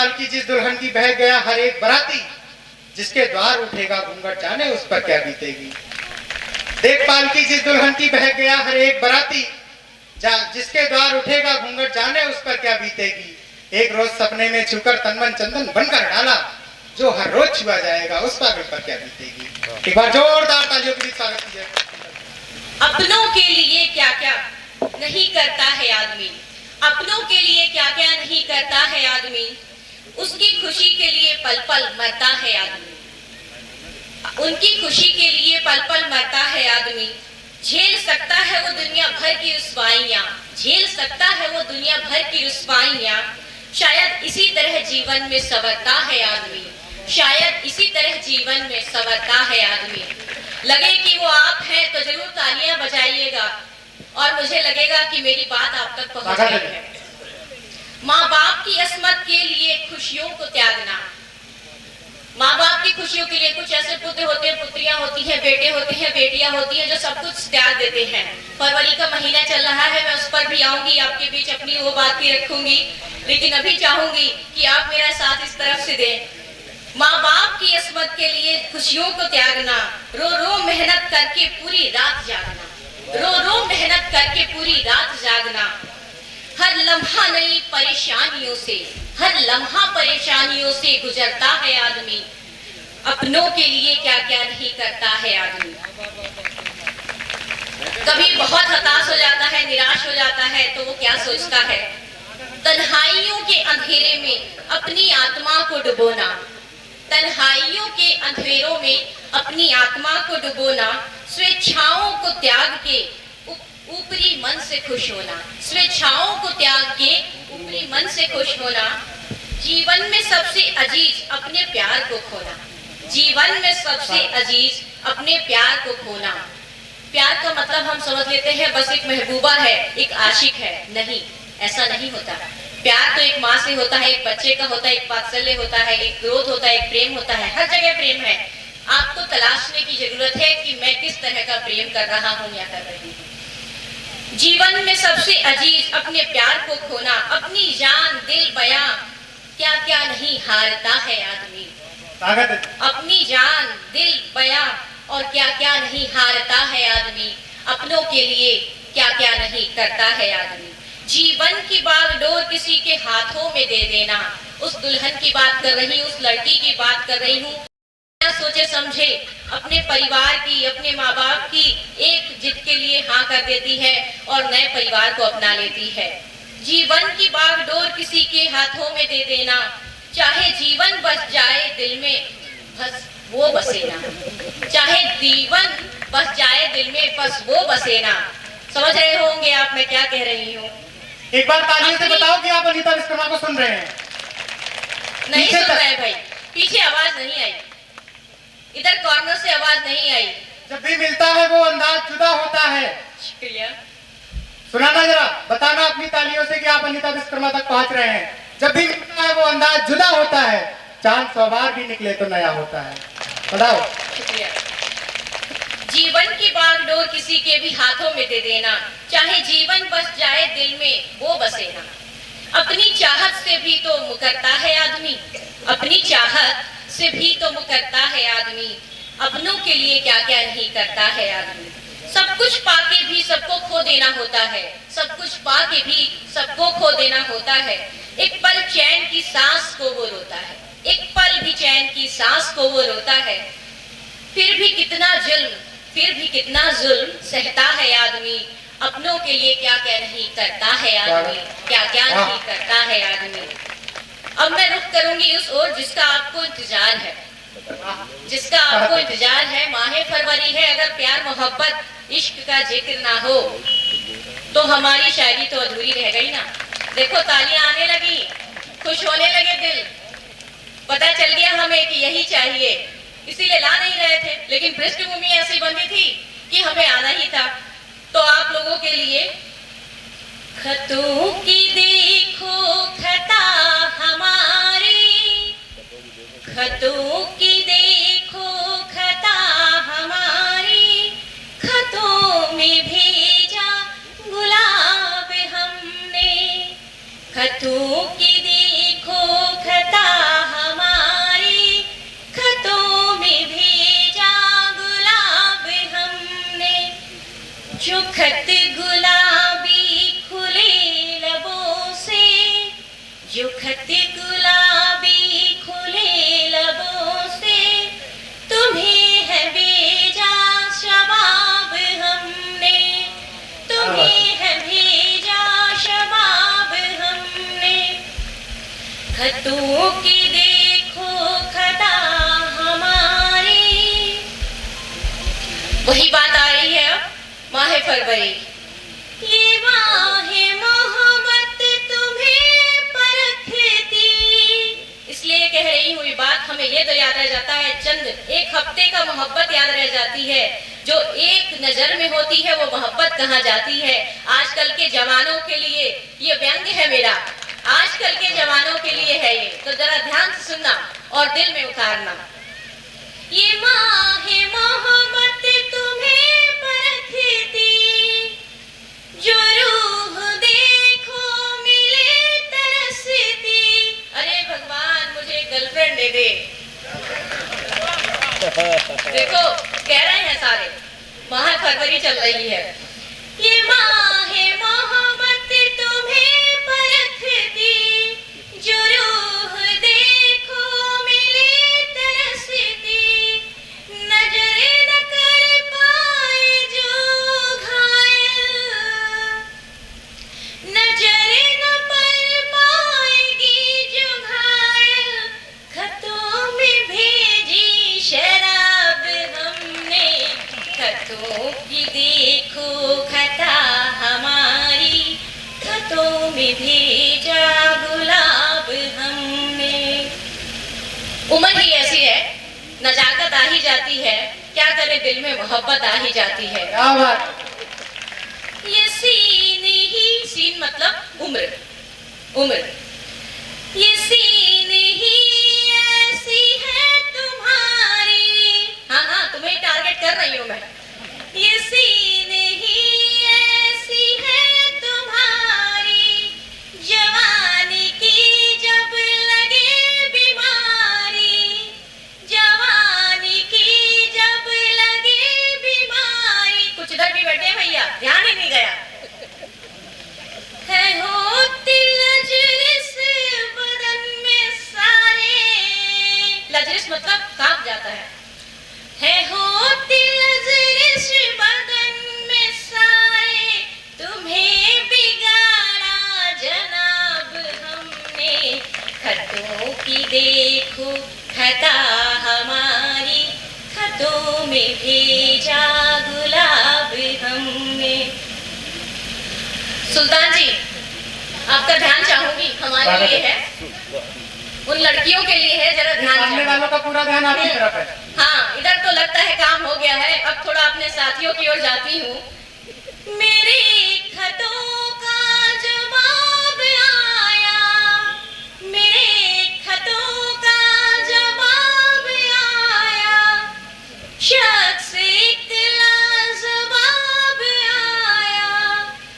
पालकी जिस दुल्हन की बह गया हर एक बराती, जिसके द्वार उठेगा घूंघट जाने उस पर क्या बीतेगी। देख पालकी जिस दुल्हन की बह गया हर एक बराती, जिसके द्वार उठेगा घूंघट जाने उस पर क्या बीतेगी। एक रोज सपने में छूकर तनमन चंदन बनकर डाला, जो हर रोज छुआ जाएगा उस पागल पर क्या बीतेगी। एक बार जोरदार तालियों के साथ स्वागत कीजिए। अपनों के लिए क्या क्या नहीं करता है आदमी, अपनों के लिए क्या क्या नहीं करता है आदमी, उसकी खुशी के लिए पल पल मरता है आदमी, उनकी खुशी के लिए पल पल मरता है आदमी। झेल सकता है वो दुनिया भर की रुसवाइयां, झेल सकता है वो दुनिया भर की रुसवाइयां, शायद इसी तरह जीवन में संवरता है आदमी, शायद इसी तरह जीवन में संवरता है आदमी। लगे कि वो आप हैं तो जरूर तालियां बजाइएगा और मुझे लगेगा कि मेरी बात आप तक पहुंच गई है। माँ बाप की अस्मत के लिए खुशियों को त्यागना, माँ बाप की खुशियों के लिए कुछ ऐसे पुत्र होते हैं, पुत्रियां होती हैं, बेटे होते हैं, बेटियां होती हैं जो सब कुछ त्याग देते हैं। फरवरी का महीना चल रहा है, मैं उस पर भी आऊंगी, आपके बीच अपनी वो बात भी रखूंगी, लेकिन अभी चाहूंगी कि आप मेरा साथ इस तरफ से दें। माँ बाप की अस्मत के लिए खुशियों को त्यागना, रो रो मेहनत करके पूरी रात जागना, रो रो मेहनत करके पूरी रात जागना। हर लम्हा नई परेशानियों से, हर लम्हा परेशानियों से गुजरता है आदमी, अपनों के लिए क्या क्या नहीं करता है आदमी। कभी बहुत हताश हो जाता है, निराश हो जाता है, तो वो क्या सोचता है, तन्हाइयों के अंधेरे में अपनी आत्मा को डुबोना, तन्हाइयों के अंधेरों में अपनी आत्मा को डुबोना, स्वेच्छाओं को त्याग के ऊपरी मन से खुश होना, स्वेच्छाओं को त्याग के ऊपरी मन से खुश होना। जीवन में सबसे अजीज अपने प्यार को खोना, जीवन में सबसे अजीज अपने प्यार को खोना। प्यार का मतलब हम समझ लेते हैं बस एक महबूबा है, एक आशिक है, नहीं, ऐसा नहीं होता। प्यार तो एक माँ से होता है, एक बच्चे का होता है, एक वात्सल्य होता है, एक क्रोध होता है, एक प्रेम होता है, हर जगह प्रेम है। आपको तलाशने की जरूरत है कि मैं किस तरह का प्रेम कर रहा हूँ या कर रही हूँ। जीवन में सबसे अजीज अपने प्यार को खोना, अपनी जान दिल बयां क्या क्या नहीं हारता है आदमी, अपनी जान दिल बयां और क्या क्या नहीं हारता है आदमी, अपनों के लिए क्या क्या नहीं करता है आदमी। जीवन की बागडोर किसी के हाथों में दे देना, उस दुल्हन की बात कर रही हूँ, उस लड़की की बात कर रही हूँ, सोचे समझे अपने परिवार की, अपने माँ बाप की एक जिद के लिए हाँ कर देती है और नए परिवार को अपना लेती है। जीवन की बागडोर किसी के हाथों में दे देना, चाहे जीवन बस जाए दिल में बस वो बसे ना, चाहे जीवन बस जाए दिल में बस वो बसे ना। समझ रहे होंगे आप मैं क्या कह रही हूँ। एक बार तालियों से बताओ कि आप अनीता विश्वकर्मा को सुन रहे हैं। नहीं सुन रहे भाई, पीछे आवाज नहीं आई, इधर कॉर्नर से आवाज नहीं आई। जब भी मिलता है वो अंदाज जुदा होता है। शुक्रिया। सुनाना जरा, बताना अपनी तालियों से कि आप अनीता विश्वकर्मा तक पहुंच रहे हैं। जब भी मिलता है वो अंदाज जुदा होता है, चांद 100 बार भी निकले तो नया होता है। बताओ। शुक्रिया। जीवन की बागडोर किसी के भी हाथों में दे देना, चाहे जीवन बस जाए दिल में वो बसे ना। अपनी चाहत से भी तो मुकरता है आदमी, अपनी चाहत से भी तो मुकरता है आदमी, अपनों के लिए क्या क्या नहीं करता है आदमी। सब कुछ पाके भी सबको खो देना होता है, सब कुछ पाके भी सबको खो देना होता है। एक पल चैन की सांस को वो रोता है, एक पल भी चैन की सांस को वो रोता है। फिर भी कितना जुल्म, फिर भी कितना जुल्म सहता है आदमी, अपनों के लिए क्या क्या नहीं करता है आदमी, क्या क्या नहीं करता है आदमी। अब मैं रुख करूंगी उस ओर जिसका आपको इंतजार है, जिसका आपको इंतजार है। माहे फरवरी है, अगर प्यार मोहब्बत इश्क का जिक्र ना हो तो हमारी शायरी तो अधूरी रह गई ना। देखो तालियां आने लगी, खुश होने लगे दिल, पता चल गया हमें कि यही चाहिए, इसीलिए ला नहीं रहे थे, लेकिन पृष्ठभूमि ऐसी बनी थी कि हमें आना ही था। तो आप लोगों के लिए खतों की देखो खता हमारी, खतों की देखो खता हमारी, खतों में भेजा गुलाब हमने, खतों की देखो खता जो खत गुलाबी खुले लबों से, जो खत गुलाबी खुले लबों से तुम्हें है भेजा शबाब हमने, तुम्हें है भेजा शबाब हमने। खतों की देखो खता हमारी। वही बात आ रही है अब माह फरवरी। ये माहे मोहब्बत तुम्हें परखती, इसलिए कह रही हूँ ये बात, हमें ये तो याद रह जाता है, चंद एक हफ्ते का मोहब्बत याद रह जाती है, जो एक नजर में होती है वो मोहब्बत कहाँ जाती है। आजकल के जवानों के लिए ये व्यंग्य है मेरा, आजकल के जवानों के लिए है ये, तो जरा ध्यान से सुनना और दिल में उतारना। ये माहे मोहब्बत तुम्हें परखती, जो रूह देखो मिले तरसती। अरे भगवान मुझे गर्लफ्रेंड दे दे। देखो कह रहे हैं सारे, माह फरवरी चल रही है। ये माहे मोहब्बत तुम्हें परखती, जो रूह देखो मिले तरसती। नजरे न कर पाए जो घायल, नजरे न पड़ पाएगी जो घायल। खतों में भेजी शराब हमने, खतों की देखो खता हमारी। खतों में भेजा गुलाब हमने। उम्र ही ऐसी है, नजाकत आ ही जाती है, क्या करे दिल में मोहब्बत आ ही जाती है। क्या बात। ये सीन ही, सीन मतलब उम्र, उम्र। ये सीन ही ऐसी है तुम्हारी। हाँ हाँ तुम्हें टारगेट कर रही हूँ मैं। ये सीन ही ऐसी है तुम्हारी, जवानी की जब लगे बीमारी, जवानी की जब लगे बीमारी। कुछ इधर भी बैठे हैं भैया, ध्यान ही नहीं गया। है होती लजरिस बदन में सारे, लजरिस मतलब कांप जाता है होती लजरिस बदन में सारे। तुम्हें बिगाड़ा जनाब हमने, खतों की देखो खता हमारी। खतों में भेजा गुलाब हमने। सुल्तान जी आपका ध्यान चाहूंगी, हमारे लिए है, उन लड़कियों के लिए है, जरा ध्यान सामने वालों का पूरा ध्यान आपकी तरफ है। हाँ इधर तो लगता है काम हो गया है, अब थोड़ा अपने साथियों की ओर जाती हूँ। मेरे खतों का जवाब आया, मेरे खतों का जवाब आया। शख्स इत्तला जवाब आया,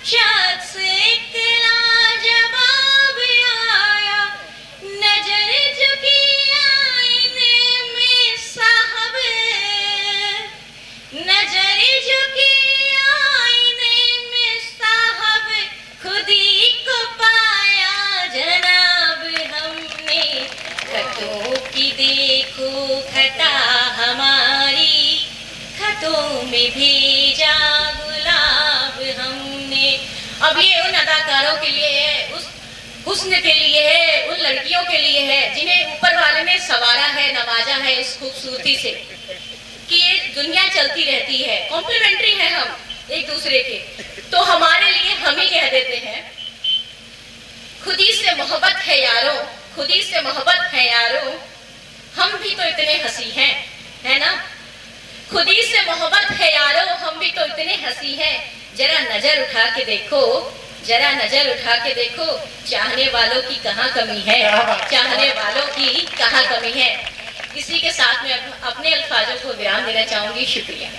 शख्स इत्तला जवाब आया। नजर झुकी आईने में साहब, नजर झुकी आईने में साहब। खुद ही को पाया जनाब हमने। खतों की देखो खता हमारी, खतों में भेजा गुलाब हमने। अब ये उन अदाकारों के लिए है, उस हुस्न के लिए है, उन लड़कियों के लिए है जिन्हें ऊपर वाले ने सवारा है, नवाजा है इस खूबसूरती से कि ये दुनिया चलती रहती है, कॉम्प्लीमेंट्री है हम एक दूसरे के। तो हमारे लिए हम ही कह देते हैं, खुदी से मोहब्बत है यारों, खुदी से मोहब्बत है यारों। हम भी तो इतने हंसी हैं, है ना। खुदी से मोहब्बत है यारों, हम भी तो इतने हंसी हैं। जरा नजर उठा के देखो, जरा नजर उठा के देखो, चाहने वालों की कहाँ कमी है, चाहने वालों की कहाँ कमी है। इसी के साथ में अपने अल्फाजों को विराम देना चाहूंगी। शुक्रिया।